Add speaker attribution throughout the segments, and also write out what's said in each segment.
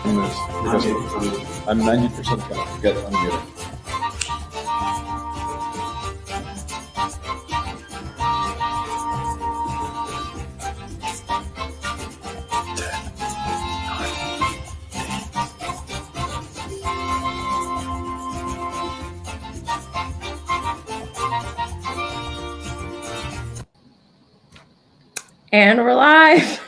Speaker 1: on this because I'm 90% gonna forget unmuted.
Speaker 2: And we're live.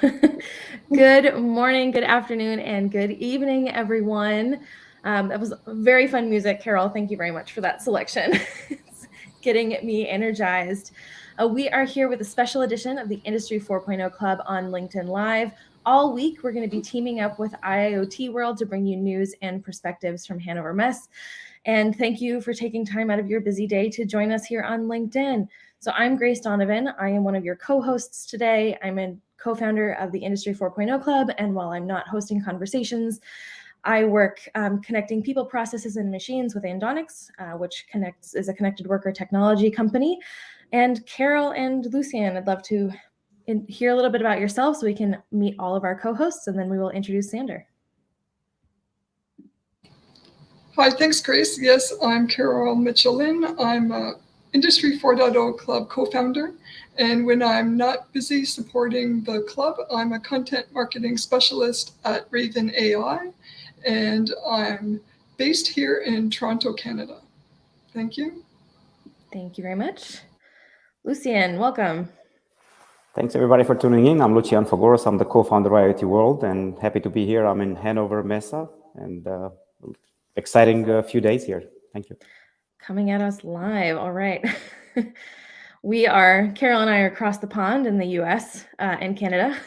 Speaker 2: Good morning, good afternoon, and good evening, everyone. That was very fun music, Carol. Thank you very much for that selection. It's getting me energized. We are here with a special edition of the Industry 4.0 Club on LinkedIn Live. All week, we're going to be teaming up with IIoT-World to bring you news and perspectives from Hannover Messe. And thank you for taking time out of your busy day to join us here on LinkedIn. So I'm Grace Donovan. I am one of your co-hosts today. I'm a co-founder of the Industry 4.0 Club. And while I'm not hosting conversations, I work connecting people, processes, and machines with Andonics, which is a connected worker technology company. And Carol and Lucian, I'd love to hear a little bit about yourself so we can meet all of our co-hosts, and then we will introduce Sander.
Speaker 3: Hi, thanks, Grace. Yes, I'm Carol Mitchell-Lin. I'm Industry 4.0 Club co-founder. And when I'm not busy supporting the club, I'm a content marketing specialist at Raven AI. And I'm based here in Toronto, Canada. Thank you.
Speaker 2: Thank you very much. Lucian, welcome.
Speaker 4: Thanks everybody for tuning in. I'm Lucian Fagoros. I'm the co-founder of IIoT-World and happy to be here. I'm in Hannover Messe and exciting few days here. Thank you.
Speaker 2: Coming at us live. All right. Carol and I are across the pond in the US and Canada.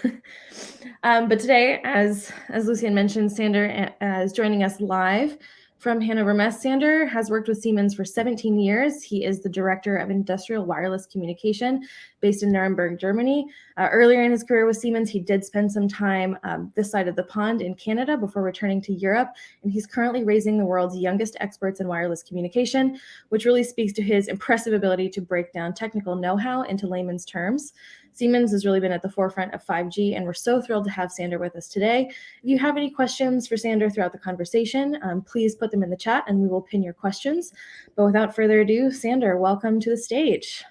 Speaker 2: But today, as Lucian mentioned, Sander is joining us live from Hannover Messe. Sander has worked with Siemens for 17 years. He is the Director of Industrial Wireless Communication based in Nuremberg, Germany. Earlier in his career with Siemens, he did spend some time this side of the pond in Canada before returning to Europe. And he's currently raising the world's youngest experts in wireless communication, which really speaks to his impressive ability to break down technical know-how into layman's terms. Siemens has really been at the forefront of 5G, and we're so thrilled to have Sander with us today. If you have any questions for Sander throughout the conversation, please put them in the chat and we will pin your questions. But without further ado, Sander, welcome to the stage.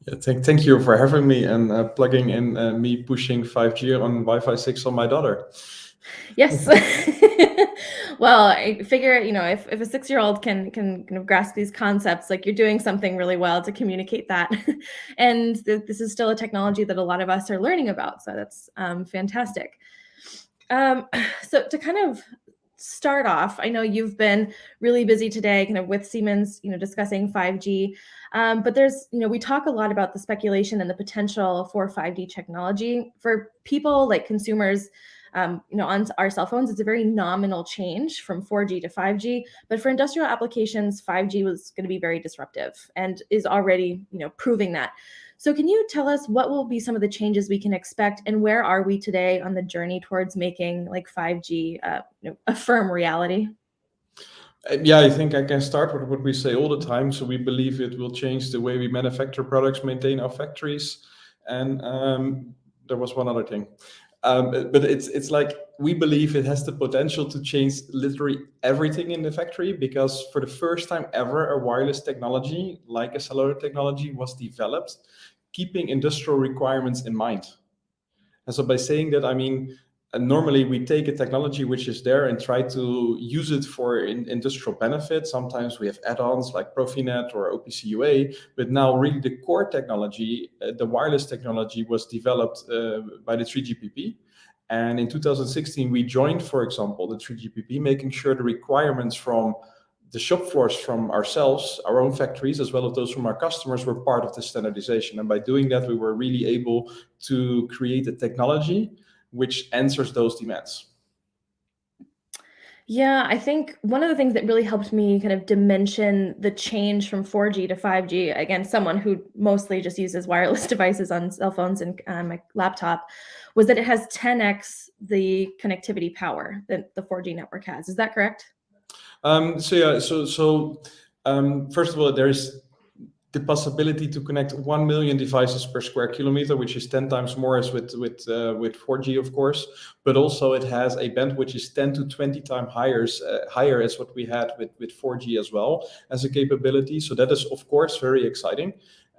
Speaker 1: Yeah, thank you for having me and plugging in me pushing 5G on Wi-Fi 6 on my daughter.
Speaker 2: Yes. Well, I figure, if a 6-year-old can kind of grasp these concepts, like you're doing something really well to communicate that. And this is still a technology that a lot of us are learning about. So that's fantastic. So to kind of start off, I know you've been really busy today kind of with Siemens, discussing 5G. But there's, we talk a lot about the speculation and the potential for 5G technology. For people like consumers, on our cell phones, it's a very nominal change from 4G to 5G. But for industrial applications, 5G was going to be very disruptive and is already, proving that. So can you tell us what will be some of the changes we can expect, and where are we today on the journey towards making like 5G a firm reality?
Speaker 1: Yeah, I think I can start with what we say all the time. So we believe it will change the way we manufacture products, maintain our factories. And there was one other thing. But it's like we believe it has the potential to change literally everything in the factory, because for the first time ever, a wireless technology like a cellular technology was developed, keeping industrial requirements in mind. And so by saying that, I mean, normally we take a technology which is there and try to use it for industrial benefit. Sometimes we have add-ons like Profinet or OPC UA, but now really the core technology, the wireless technology, was developed by the 3GPP. And in 2016, we joined, for example, the 3GPP, making sure the requirements from the shop floors from ourselves, our own factories, as well as those from our customers, were part of the standardization. And by doing that, we were really able to create a technology which answers those demands.
Speaker 2: Yeah, I think one of the things that really helped me kind of dimension the change from 4G to 5G, again, someone who mostly just uses wireless devices on cell phones and my laptop, was that it has 10x the connectivity power that the 4G network has. Is that correct?
Speaker 1: First of all, the possibility to connect 1 million devices per square kilometer, which is 10 times more as with 4G, of course. But also it has a bandwidth which is 10 to 20 times higher as what we had with 4G as well as a capability. So that is, of course, very exciting.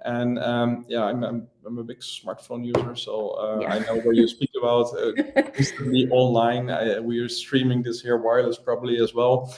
Speaker 1: And I'm a big smartphone user, so I know where you speak about instantly online. We are streaming this here wireless probably as well.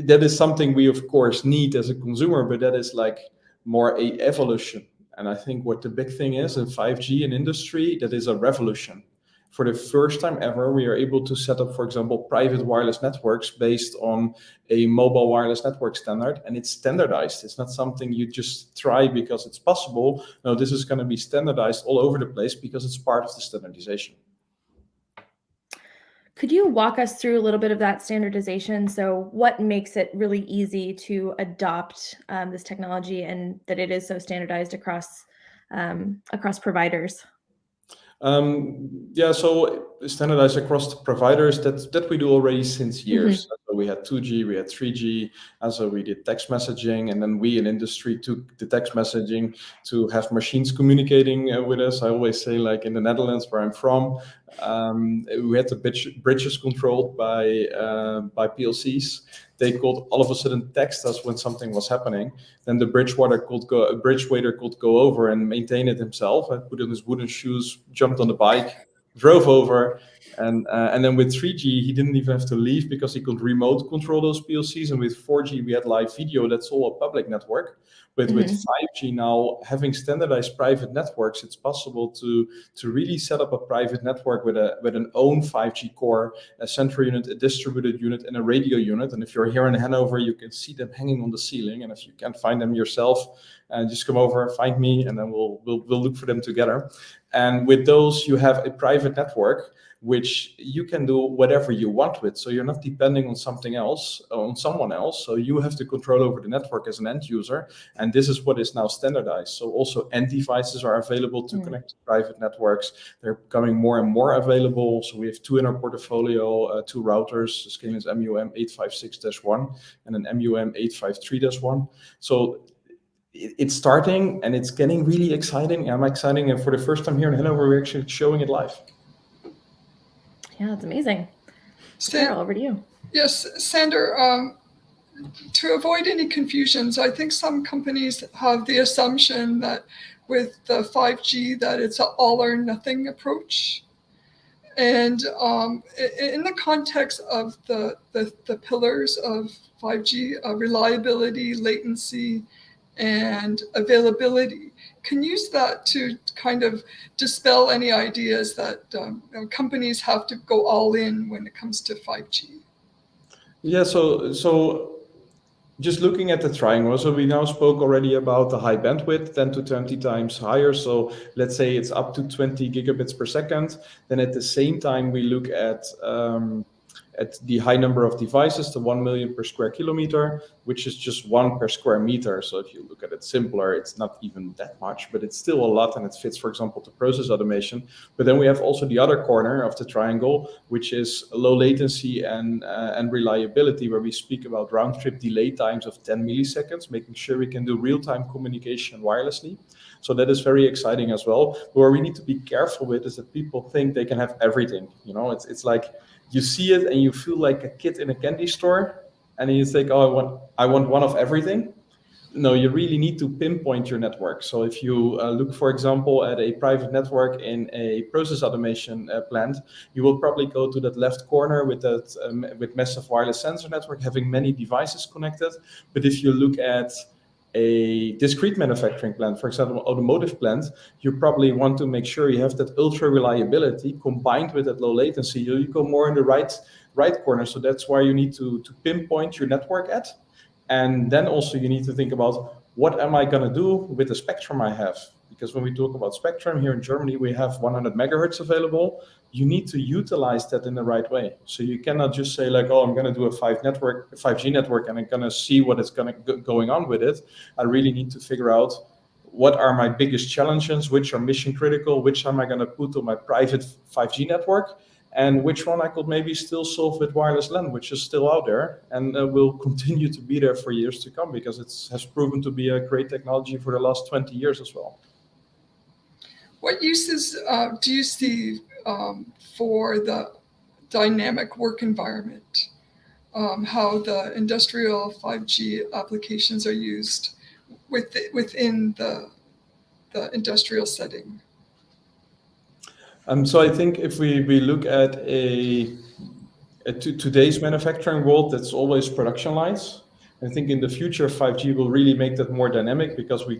Speaker 1: That is something we of course need as a consumer, but that is like more a evolution. And I think what the big thing is in 5G in industry, that is a revolution. For the first time ever, we are able to set up, for example, private wireless networks based on a mobile wireless network standard, and it's standardized. It's not something you just try because it's possible. No, this is going to be standardized all over the place because it's part of the standardization.
Speaker 2: Could you walk us through a little bit of that standardization? So what makes it really easy to adopt this technology and that it is so standardized across providers?
Speaker 1: So standardized across the providers, that we do already since years. So we had 2G, we had 3G, and so we did text messaging, and then we in industry took the text messaging to have machines communicating with us. I always say, like in the Netherlands, where I'm from, we had the bridges controlled by PLCs. They could all of a sudden text us when something was happening. Then the bridge waiter could go over and maintain it himself. I put on his wooden shoes, jumped on the bike, drove over. And then with 3G, he didn't even have to leave because he could remote control those PLCs. And with 4G, we had live video. That's all a public network. But with 5G now, having standardized private networks, it's possible to really set up a private network with an own 5G core, a central unit, a distributed unit, and a radio unit. And if you're here in Hanover, you can see them hanging on the ceiling. And if you can't find them yourself, just come over, find me, and then we'll look for them together. And with those, you have a private network which you can do whatever you want with. So you're not depending on someone else. So you have the control over the network as an end user. And this is what is now standardized. So also end devices are available to connect to private networks. They're becoming more and more available. So we have 2 in our portfolio, 2 routers, the Siemens MUM 856-1 and an MUM 853-1. So it's starting and it's getting really exciting. I'm exciting. And for the first time here in Hanover, we're actually showing it live.
Speaker 2: Yeah, that's amazing. Carol, over to you.
Speaker 3: Yes, Sander, to avoid any confusions, I think some companies have the assumption that with the 5G that it's an all or nothing approach. And in the context of the pillars of 5G, reliability, latency, and availability, can use that to kind of dispel any ideas that companies have to go all in when it comes to 5G.
Speaker 1: Yeah, so just looking at the triangle, so we now spoke already about the high bandwidth, 10 to 20 times higher. So let's say it's up to 20 gigabits per second. Then at the same time, we look at the high number of devices, the 1 million per square kilometer, which is just 1 per square meter. So if you look at it simpler, it's not even that much, but it's still a lot, and it fits, for example, to process automation. But then we have also the other corner of the triangle, which is low latency and reliability, where we speak about round trip delay times of 10 milliseconds, making sure we can do real-time communication wirelessly. So that is very exciting as well. But where we need to be careful with is that people think they can have everything. You know, it's like you see it and you feel like a kid in a candy store, and then you think, oh, I want one of everything. No, you really need to pinpoint your network. So if you look, for example, at a private network in a process automation plant, you will probably go to that left corner with with massive wireless sensor network having many devices connected. But if you look at a discrete manufacturing plant, for example, automotive plant, you probably want to make sure you have that ultra reliability combined with that low latency. You go more in the right corner. So that's why you need to pinpoint your network at. And then also you need to think about, what am I going to do with the spectrum I have? Because when we talk about spectrum here in Germany, we have 100 megahertz available. You need to utilize that in the right way. So you cannot just say like, oh, I'm going to do a 5G network and I'm going to see what is going on with it. I really need to figure out, what are my biggest challenges, which are mission critical, which am I going to put on my private 5G network, and which one I could maybe still solve with wireless LAN, which is still out there and will continue to be there for years to come, because it has proven to be a great technology for the last 20 years as well.
Speaker 3: What uses do you see for the dynamic work environment? How the industrial 5G applications are used within the industrial setting?
Speaker 1: So I think if we look at today's manufacturing world, that's always production lines. I think in the future, 5G will really make that more dynamic, because we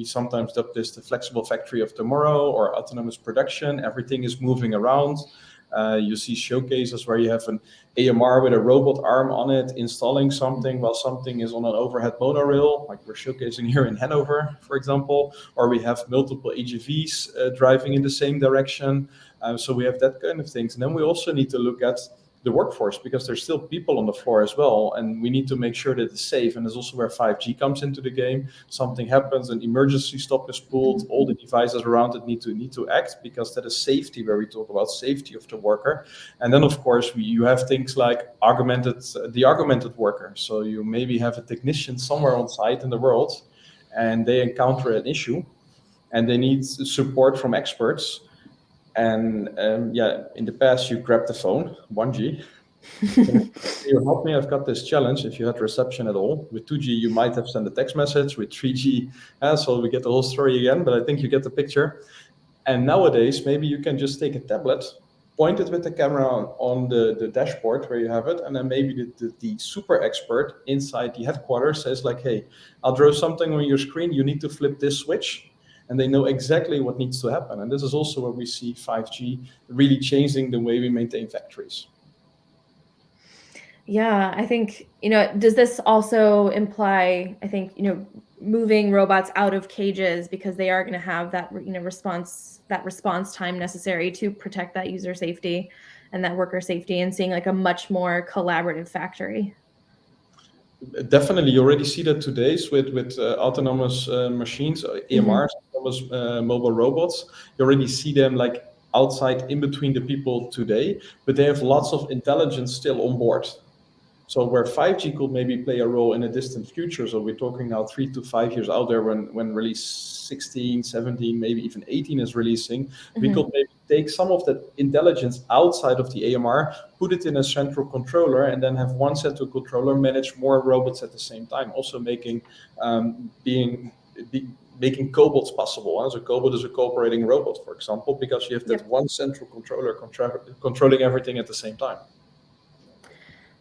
Speaker 1: sometimes dub this the flexible factory of tomorrow or autonomous production. Everything is moving around. You see showcases where you have an AMR with a robot arm on it installing something while something is on an overhead monorail, like we're showcasing here in Hannover, for example, or we have multiple AGVs driving in the same direction. So we have that kind of things. And then we also need to look at the workforce, because there's still people on the floor as well, and we need to make sure that it's safe. And that's also where 5G comes into the game. Something happens, an emergency stop is pulled, all the devices around it need to act, because that is safety, where we talk about safety of the worker. And then of course you have things like the augmented worker. So you maybe have a technician somewhere on site in the world, and they encounter an issue and they need support from experts. And in the past, you grab the phone, 1G. You help me, I've got this challenge. If you had reception at all. With 2G, you might have sent a text message. With 3G, so we get the whole story again, but I think you get the picture. And nowadays, maybe you can just take a tablet, point it with the camera on the dashboard where you have it, and then maybe the super expert inside the headquarters says like, hey, I'll draw something on your screen, you need to flip this switch. And they know exactly what needs to happen. And this is also where we see 5G really changing the way we maintain factories.
Speaker 2: Yeah, I think, does this also imply, I think, moving robots out of cages, because they are going to have that, response time necessary to protect that user safety and that worker safety, and seeing like a much more collaborative factory?
Speaker 1: Definitely, you already see that today with autonomous machines, AMRs, autonomous mobile robots. You already see them like outside in between the people today, but they have lots of intelligence still on board. So where 5G could maybe play a role in a distant future, so we're talking now 3 to 5 years out there when release 16, 17, maybe even 18 is releasing, we could maybe take some of that intelligence outside of the AMR, put it in a central controller, and then have one central controller manage more robots at the same time, also making cobots possible. So cobot is a cooperating robot, for example, because you have that one central controller controlling everything at the same time.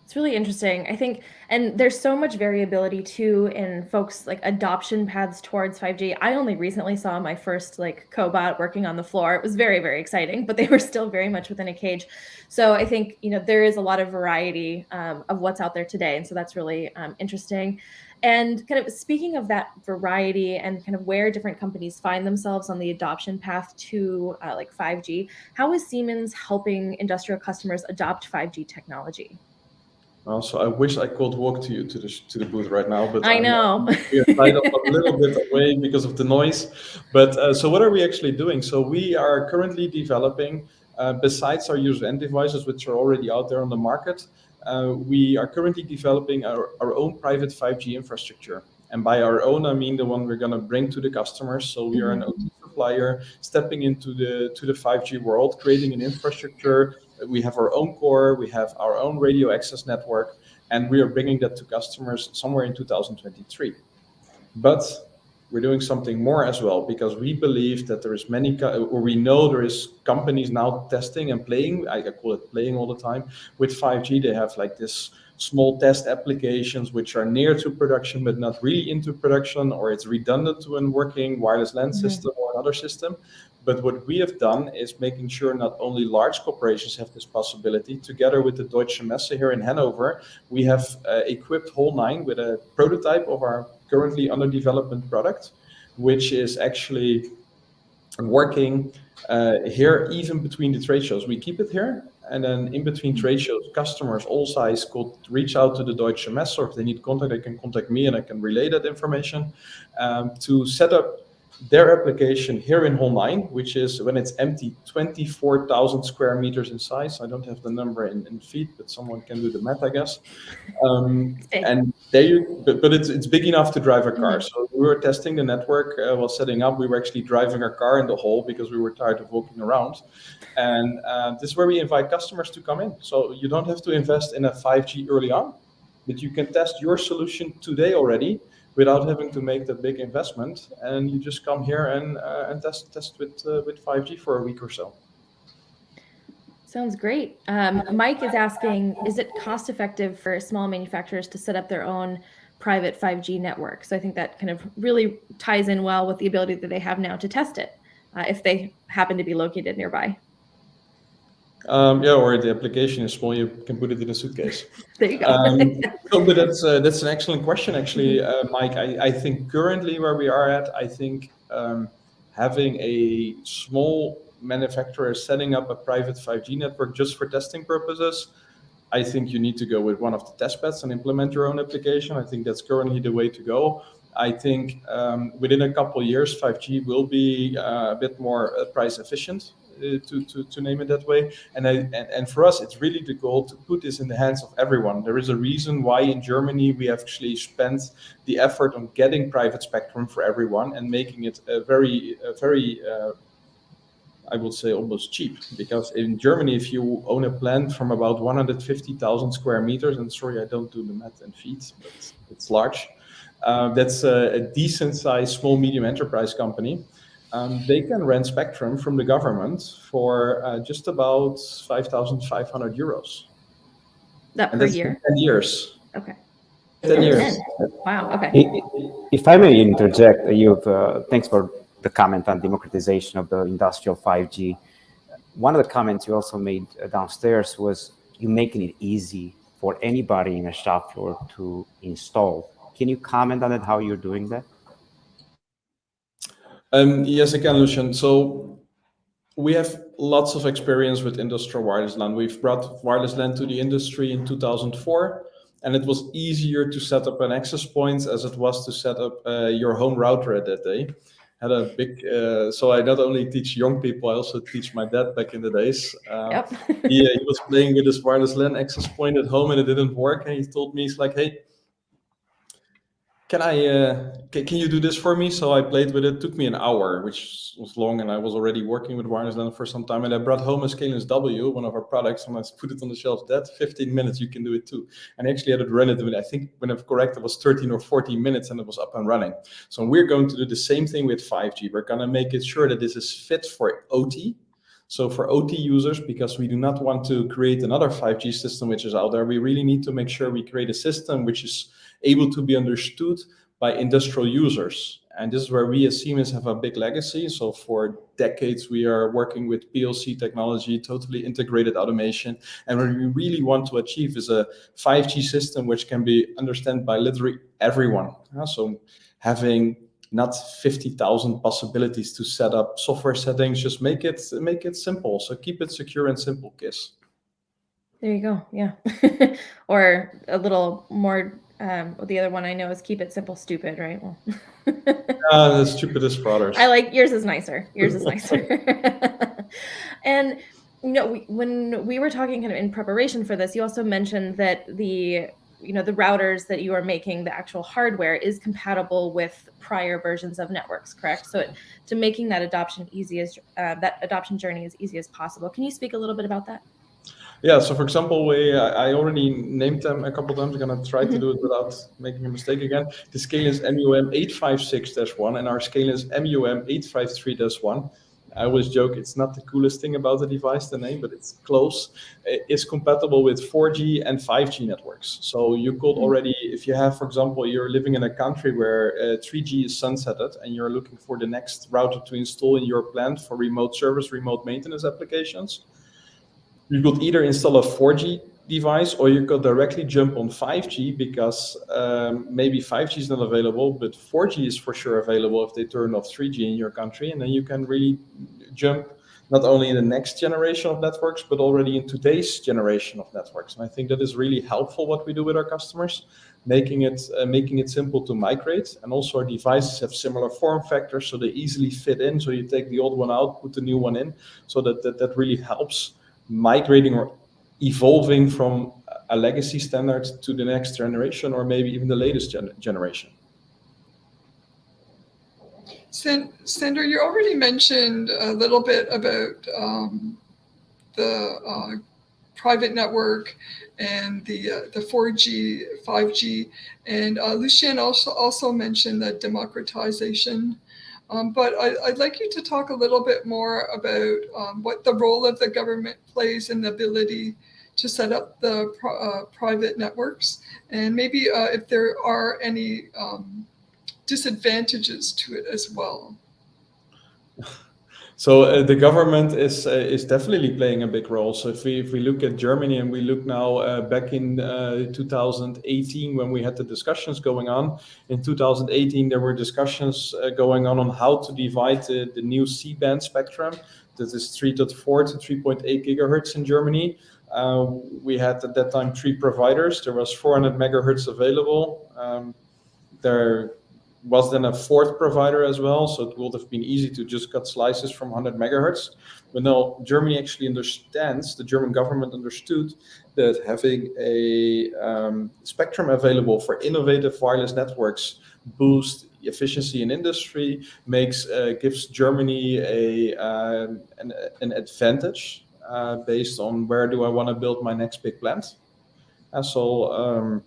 Speaker 2: It's really interesting, I think, and there's so much variability too in folks' like adoption paths towards 5G. I only recently saw my first like cobot working on the floor. It was very, very exciting, but they were still very much within a cage. So I think, there is a lot of variety of what's out there today. And so that's really interesting. And kind of speaking of that variety and kind of where different companies find themselves on the adoption path to like 5G, how is Siemens helping industrial customers adopt 5G technology?
Speaker 1: So I wish I could walk to the booth right now, but
Speaker 2: I know
Speaker 1: we're tied up a little bit away because of the noise. But so what are we actually doing? So we are currently developing, besides our user end devices, which are already out there on the market, we are currently developing our own private 5G infrastructure. And by our own, I mean the one we're going to bring to the customers. So we are an OT supplier stepping into the 5G world, creating an infrastructure. We have our own core, we have our own radio access network, and we are bringing that to customers somewhere in 2023. But we're doing something more as well, because we believe that there is we know there is companies now testing and playing, I call it playing all the time, with 5G. They have like this small test applications which are near to production but not really into production, or it's redundant to a working wireless LAN system or another system. But what we have done is making sure not only large corporations have this possibility. Together with the Deutsche Messe here in Hannover, we have equipped Whole 9 with a prototype of our currently under development product, which is actually working here even between the trade shows. We keep it here, and then in between trade shows, customers all size could reach out to the Deutsche Messe, or if they need contact, they can contact me and I can relay that information to set up their application here in Hall 9, which is when it's empty, 24,000 square meters in size. I don't have the number in feet, but someone can do the math, I guess. And there but it's big enough to drive a car. So we were testing the network while setting up. We were actually driving our car in the hall because we were tired of walking around. And this is where we invite customers to come in. So you don't have to invest in a 5G early on, but you can test your solution today already without having to make that big investment. And you just come here and test with 5G for a week or so.
Speaker 2: Sounds great. Mike is asking, is it cost effective for small manufacturers to set up their own private 5G network? So I think that kind of really ties in well with the ability that they have now to test it if they happen to be located nearby.
Speaker 1: Yeah, or the application is small, you can put it in a suitcase.
Speaker 2: There you go.
Speaker 1: No, but that's an excellent question, actually, Mike. I think currently where we are at, I think having a small manufacturer setting up a private 5G network just for testing purposes, I think you need to go with one of the test beds and implement your own application. I think that's currently the way to go. I think within a couple of years, 5G will be a bit more price efficient, to name it that way. And for us, it's really the goal to put this in the hands of everyone. There is a reason why in Germany we actually spent the effort on getting private spectrum for everyone and making it very I would say almost cheap, because in Germany, if you own a plant from about 150,000 square meters, and sorry, I don't do the math in feet, but it's large. That's a decent sized small medium enterprise company. They can rent spectrum from the government for just about 5,500 euros.
Speaker 2: That per year?
Speaker 1: 10 years.
Speaker 2: Okay.
Speaker 1: 10 years.
Speaker 2: Wow. Okay.
Speaker 4: If I may interject, thanks for the comment on democratization of the industrial 5G. One of the comments you also made downstairs was you making it easy for anybody in a shop floor to install. Can you comment on it, how you're doing that?
Speaker 1: Yes, I can, Lucian. So we have lots of experience with industrial wireless LAN. We've brought wireless LAN to the industry in 2004, and it was easier to set up an access point as it was to set up your home router at that day. Had a big, so I not only teach young people, I also teach my dad back in the days.
Speaker 2: Yep.
Speaker 1: he was playing with his wireless LAN access point at home and it didn't work. And he told me, he's like, hey, can you do this for me? So I played with it. It took me an hour, which was long, and I was already working with wireless LAN for some time. And I brought home a Scalens W, one of our products, and I put it on the shelf. That 15 minutes, you can do it too. And I actually had it run it. I think when I'm correct, it was 13 or 14 minutes, and it was up and running. So we're going to do the same thing with 5G. We're going to make it sure that this is fit for OT. So for OT users, because we do not want to create another 5G system which is out there, we really need to make sure we create a system which is able to be understood by industrial users. And this is where we as Siemens have a big legacy. So for decades, we are working with PLC technology, totally integrated automation. And what we really want to achieve is a 5G system which can be understood by literally everyone. So having not 50,000 possibilities to set up software settings, just make it simple. So keep it secure and simple, KISS.
Speaker 2: There you go. Yeah. Or a little more, the other one I know is keep it simple, stupid, right? Well,
Speaker 1: the stupidest for others.
Speaker 2: I like yours is nicer. Yours is nicer. And when we were talking kind of in preparation for this, you also mentioned that the routers that you are making, the actual hardware, is compatible with prior versions of networks, correct? So to making that adoption journey as easy as possible. Can you speak a little bit about that?
Speaker 1: Yeah, so for example, I already named them a couple of times. I'm going to try to do it without making a mistake again. The Scalens MUM 856-1 and our Scalens MUM 853-1. I always joke, it's not the coolest thing about the device, the name, but it's close. It's compatible with 4G and 5G networks. So you could already, if you have, for example, you're living in a country where 3G is sunsetted and you're looking for the next router to install in your plant for remote service, remote maintenance applications, you could either install a 4G device or you could directly jump on 5G because maybe 5G is not available, but 4G is for sure available if they turn off 3G in your country. And then you can really jump not only in the next generation of networks, but already in today's generation of networks. And I think that is really helpful what we do with our customers, making it simple to migrate. And also our devices have similar form factors, so they easily fit in. So you take the old one out, put the new one in, so that really helps migrating or evolving from a legacy standard to the next generation, or maybe even the latest generation.
Speaker 3: Sandra, you already mentioned a little bit about the private network and the 4G, 5G, and Lucien also mentioned that democratization. But I'd like you to talk a little bit more about what the role of the government plays in the ability to set up the private networks, and maybe if there are any disadvantages to it as well.
Speaker 1: So the government is definitely playing a big role. So if we look at Germany, and we look now back in 2018 when we had the discussions going on. In 2018, there were discussions going on how to divide the new C-band spectrum. That is 3.4 to 3.8 gigahertz in Germany. We had at that time 3 providers. There was 400 megahertz available. There was then a 4th provider as well, so it would have been easy to just cut slices from 100 megahertz. But no, Germany actually understands, the German government understood that having a spectrum available for innovative wireless networks boost efficiency in industry, gives Germany an advantage based on where do I want to build my next big plant. So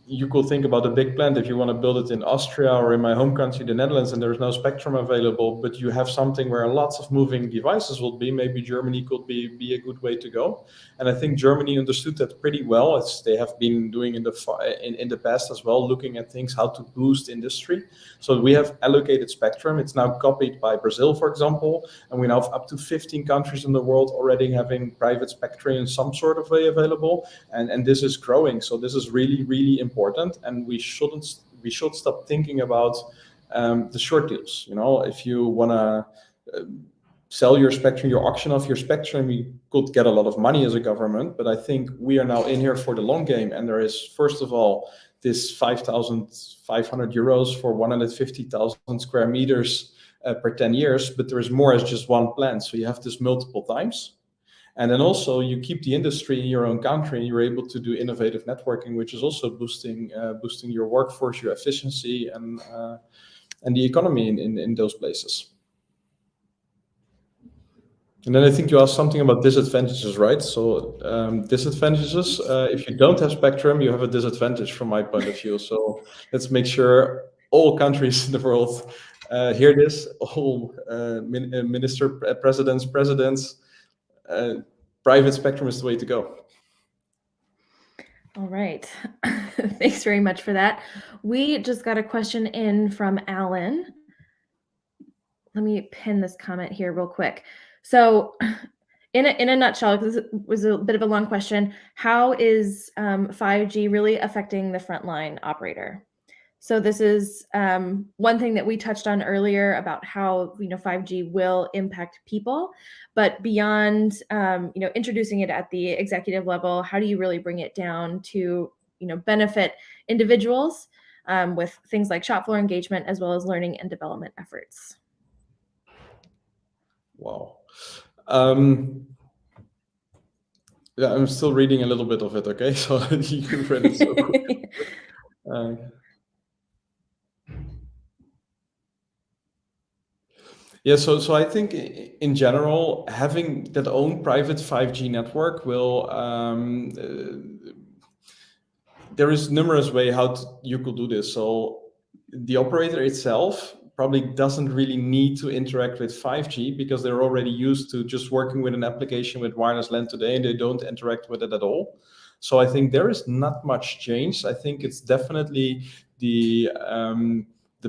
Speaker 1: you could think about a big plant if you want to build it in Austria or in my home country, the Netherlands, and there's no spectrum available, but you have something where lots of moving devices will be. Maybe Germany could be a good way to go. And I think Germany understood that pretty well, as they have been doing in the past as well, looking at things, how to boost industry. So we have allocated spectrum. It's now copied by Brazil, for example, and we now have up to 15 countries in the world already having private spectrum in some sort of way available. And this is growing. So this is really, really important, and we should stop thinking about the short deals. You know, if you want to sell your spectrum, your auction off your spectrum, you could get a lot of money as a government. But I think we are now in here for the long game, and there is, first of all, this 5,500 euros for 150,000 square meters per 10 years, but there is more as just one plant, so you have this multiple times. And then also you keep the industry in your own country, and you're able to do innovative networking, which is also boosting your workforce, your efficiency, and the economy in those places. And then I think you asked something about disadvantages, right? So disadvantages, if you don't have spectrum, you have a disadvantage from my point of view. So let's make sure all countries in the world hear this, all presidents, private spectrum is the way to go.
Speaker 2: All right. Thanks very much for that. We just got a question in from Alan. Let me pin this comment here real quick. So in a nutshell, this was a bit of a long question, how is 5G really affecting the frontline operator? So this is one thing that we touched on earlier about how 5G will impact people, but beyond introducing it at the executive level, how do you really bring it down to benefit individuals with things like shop floor engagement as well as learning and development efforts?
Speaker 1: Wow. Yeah, I'm still reading a little bit of it. Okay, so you read it so quick. Yeah, so I think in general, having that own private 5G network will, there is numerous ways how you could do this. So the operator itself probably doesn't really need to interact with 5G because they're already used to just working with an application with wireless LAN today, and they don't interact with it at all. So I think there is not much change. I think it's definitely the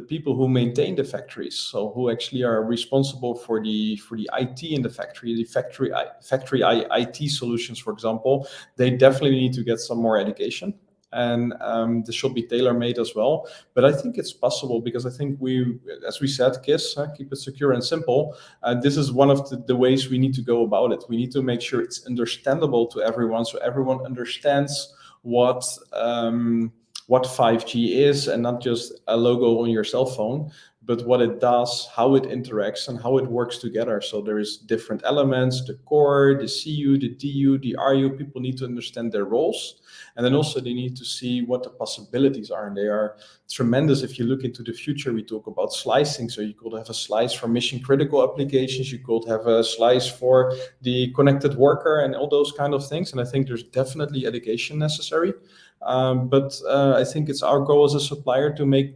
Speaker 1: people who maintain the factories, so who actually are responsible for the IT in the factory IT solutions, for example, they definitely need to get some more education. and this should be tailor-made as well. But I think it's possible because I think we, as we said, KISS, keep it secure and simple. This is one of the ways we need to go about it. We need to make sure it's understandable to everyone, so everyone understands what 5G is, and not just a logo on your cell phone, but what it does, how it interacts, and how it works together. So there is different elements, the core, the CU, the DU, the RU. People need to understand their roles. And then also they need to see what the possibilities are. And they are tremendous. If you look into the future, we talk about slicing. So you could have a slice for mission critical applications. You could have a slice for the connected worker and all those kind of things. And I think there's definitely education necessary. But I think it's our goal as a supplier to make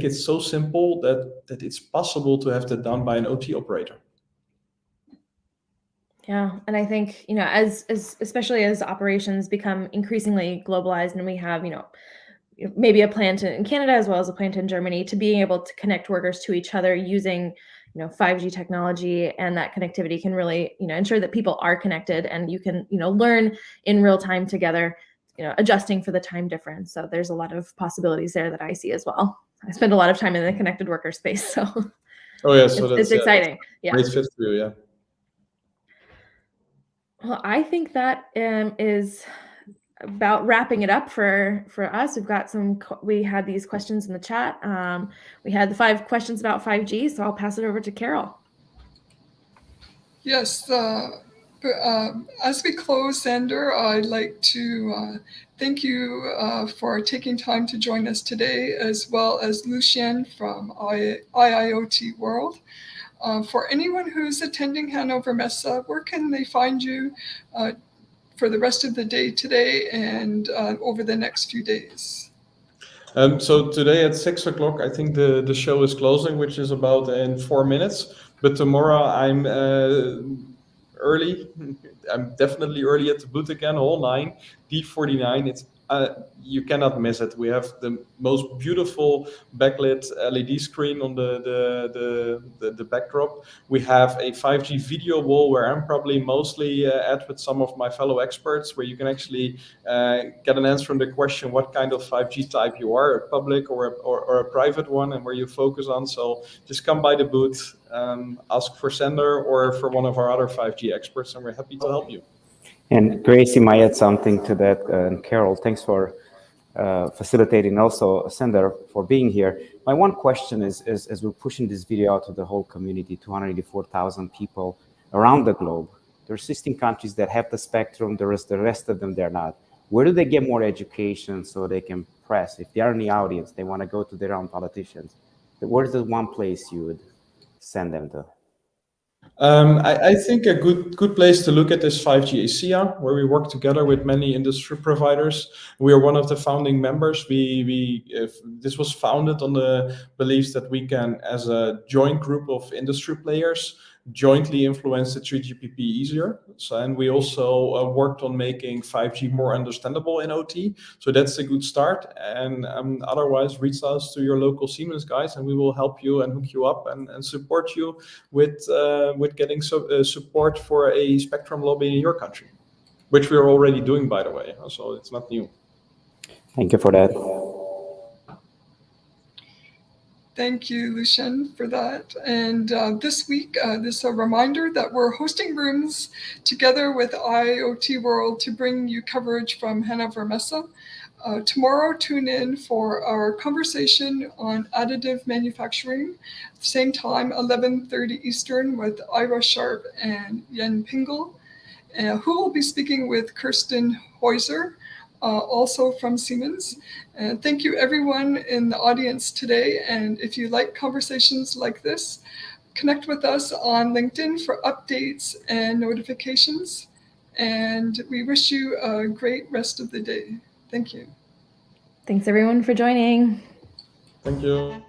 Speaker 1: it so simple that it's possible to have that done by an OT operator.
Speaker 2: Yeah, and I think, as especially as operations become increasingly globalized, and we have, maybe a plant in Canada as well as a plant in Germany, to being able to connect workers to each other using 5G technology, and that connectivity can really ensure that people are connected, and you can learn in real time together, adjusting for the time difference. So there's a lot of possibilities there that I see as well. I spend a lot of time in the connected worker space, so
Speaker 1: oh yeah, so
Speaker 2: it's exciting. Yeah,
Speaker 1: great fit for you. Yeah.
Speaker 2: Well, I think that is about wrapping it up for us. We had these questions in the chat. We had the 5 questions about 5G, so I'll pass it over to Carol.
Speaker 3: Yes, as we close, Sander, I'd like to thank you for taking time to join us today, as well as Lucien from IIoT-World. For anyone who's attending Hannover Messe, where can they find you for the rest of the day today and over the next few days?
Speaker 1: So today at 6 o'clock, I think the show is closing, which is about in 4 minutes. But tomorrow I'm early. I'm definitely early at the booth again, all 9, D49. It's you cannot miss it. We have the most beautiful backlit LED screen on the backdrop. We have a 5G video wall where I'm probably mostly at with some of my fellow experts, where you can actually get an answer on the question what kind of 5G type you are, a public or a private one, and where you focus on. So just come by the booth, ask for Sander or for one of our other 5G experts, and we're happy to help you.
Speaker 4: And Gracie might add something to that. And Carol, thanks for facilitating, also Sander for being here. My one question is, as we're pushing this video out to the whole community, 284,000 people around the globe, there's 16 countries that have the spectrum, the rest of them, they're not. Where do they get more education so they can press? If they are in the audience, they want to go to their own politicians. Where's the one place you would send them to?
Speaker 1: I think a good place to look at is 5G ASEA, where we work together with many industry providers. We are one of the founding members. This was founded on the beliefs that we can, as a joint group of industry players, jointly influence the 3GPP easier. So, and we also worked on making 5G more understandable in OT. So that's a good start. And otherwise, reach out to your local Siemens guys, and we will help you and hook you up and support you with getting support for a spectrum lobby in your country, which we are already doing, by the way. So it's not new.
Speaker 4: Thank you for that.
Speaker 3: Thank you, Lucien, for that. And this week, this is a reminder that we're hosting rooms together with IIoT-World to bring you coverage from Hannover Messe. Tomorrow, tune in for our conversation on additive manufacturing, same time, 11:30 Eastern, with Ira Sharp and Yen Pingle, who will be speaking with Kirsten Heuser, also from Siemens. And thank you everyone in the audience today. And if you like conversations like this, connect with us on LinkedIn for updates and notifications. And we wish you a great rest of the day. Thank you.
Speaker 2: Thanks everyone for joining.
Speaker 1: Thank you.